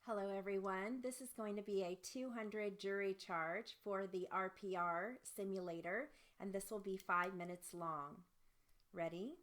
Hello everyone, this is going to be a 200 jury charge for the RPR simulator, and this will be 5 minutes long. Ready?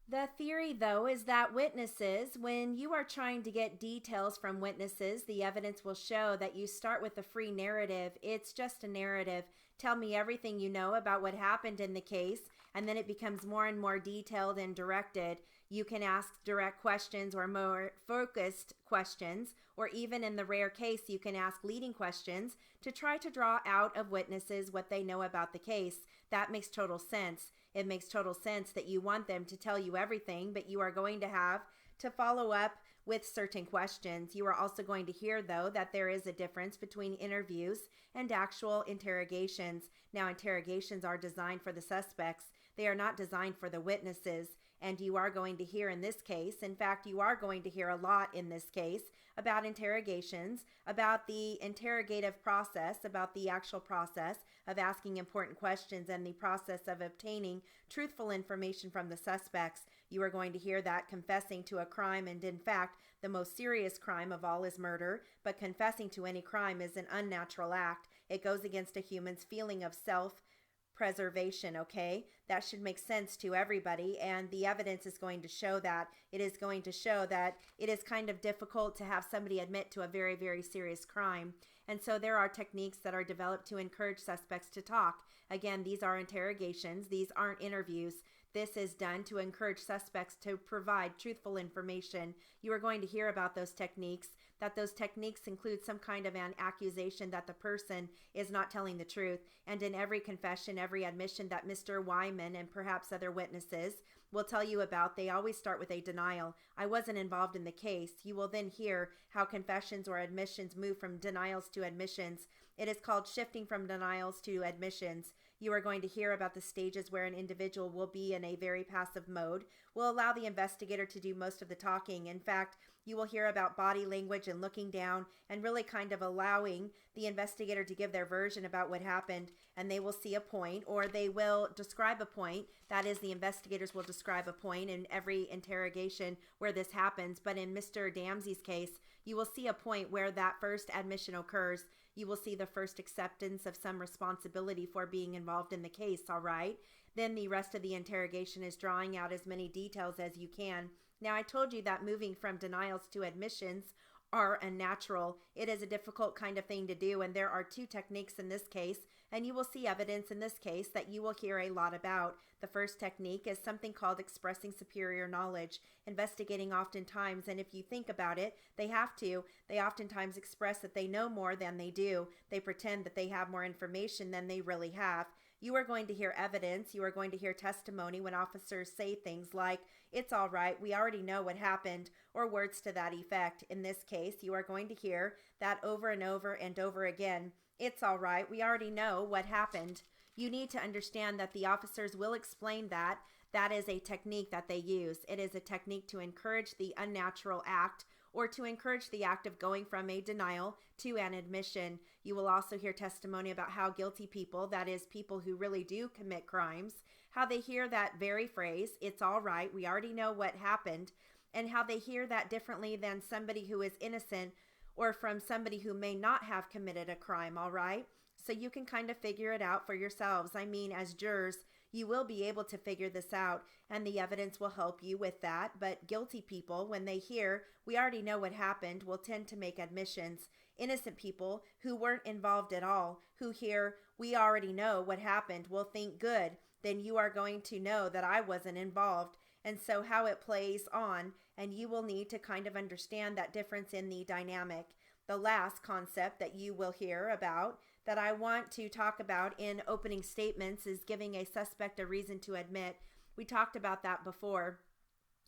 The theory, though, is that witnesses, when you are trying to get details from witnesses, the evidence will show that you start with a free narrative. It's just a narrative. Tell me everything you know about what happened in the case, and then it becomes more and more detailed and directed. You can ask direct questions or more focused questions, or even in the rare case, you can ask leading questions to try to draw out of witnesses what they know about the case. That makes total sense. It makes total sense that you want them to tell you everything, but you are going to have to follow up with certain questions. You are also going to hear, though, that there is a difference between interviews and actual interrogations. Now, interrogations are designed for the suspects. They are not designed for the witnesses. And you are going to hear in this case, in fact, you are going to hear a lot in this case about interrogations, about the interrogative process, about the actual process of asking important questions and the process of obtaining truthful information from the suspects. You are going to hear that confessing to a crime, and in fact, the most serious crime of all is murder, but confessing to any crime is an unnatural act. It goes against a human's feeling of self-preservation, okay? That should make sense to everybody, and the evidence is going to show that. It is going to show that it is kind of difficult to have somebody admit to a very, very serious crime. And so there are techniques that are developed to encourage suspects to talk. Again, these are interrogations. These aren't interviews. This is done to encourage suspects to provide truthful information. You are going to hear about those techniques, that those techniques include some kind of an accusation that the person is not telling the truth. And in every confession, every admission that Mr. Wyman and perhaps other witnesses will tell you about, they always start with a denial. I wasn't involved in the case. You will then hear how confessions or admissions move from denials to admissions. It is called shifting from denials to admissions. You are going to hear about the stages where an individual will be in a very passive mode, will allow the investigator to do most of the talking. In fact, you will hear about body language and looking down and really kind of allowing the investigator to give their version about what happened, and they will see a point or they will describe a point. That is, the investigators will describe a point in every interrogation where this happens. But in Mr. Damsey's case, you will see a point where that first admission occurs. You will see the first acceptance of some responsibility for being involved in the case, all right? Then the rest of the interrogation is drawing out as many details as you can. Now, I told you that moving from denials to admissions are unnatural. It is a difficult kind of thing to do, and there are two techniques in this case, and you will see evidence in this case that you will hear a lot about. The first technique is something called expressing superior knowledge. Investigating oftentimes, and if you think about it, they oftentimes express that they know more than they do. They pretend that they have more information than they really have. You are going to hear evidence, you are going to hear testimony when officers say things like, "It's all right, we already know what happened," or words to that effect. In this case, you are going to hear that over and over and over again. "It's all right, we already know what happened." You need to understand that the officers will explain that. That is a technique that they use. It is a technique to encourage the unnatural act or to encourage the act of going from a denial to an admission. You will also hear testimony about how guilty people, that is, people who really do commit crimes, how they hear that very phrase, "It's all right, we already know what happened," and how they hear that differently than somebody who is innocent or from somebody who may not have committed a crime, all right? So you can kind of figure it out for yourselves. I mean, as jurors, you will be able to figure this out, and the evidence will help you with that. But guilty people, when they hear, "We already know what happened," will tend to make admissions. Innocent people who weren't involved at all, who hear, "We already know what happened," will think, "Good, then you are going to know that I wasn't involved." And so how it plays on, and you will need to kind of understand that difference in the dynamic. The last concept that you will hear about that I want to talk about in opening statements is giving a suspect a reason to admit. We talked about that before.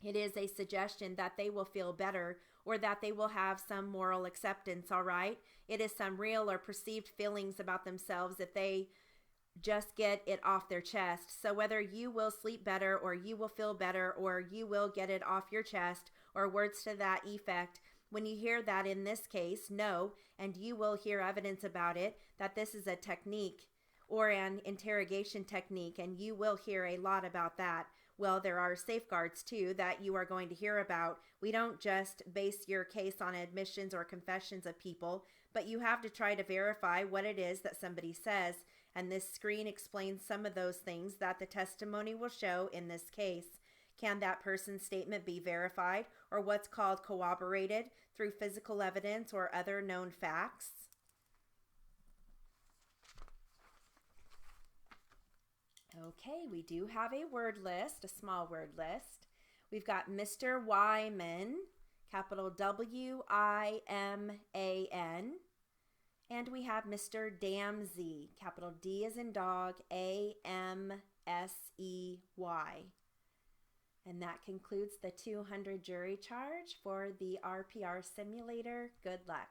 It is a suggestion that they will feel better or that they will have some moral acceptance, all right? It is some real or perceived feelings about themselves if they just get it off their chest. So whether you will sleep better or you will feel better or you will get it off your chest or words to that effect, when you hear that in this case, know, and you will hear evidence about it, that this is a technique or an interrogation technique, and you will hear a lot about that. Well, there are safeguards too that you are going to hear about. We don't just base your case on admissions or confessions of people, but you have to try to verify what it is that somebody says. And this screen explains some of those things that the testimony will show in this case. Can that person's statement be verified, or what's called corroborated through physical evidence or other known facts? Okay, we do have a word list, a small word list. We've got Mr. Wyman, capital W-I-M-A-N. And we have Mr. Damsey, capital D as in dog, A-M-S-E-Y. And that concludes the 200 jury charge for the RPR simulator. Good luck.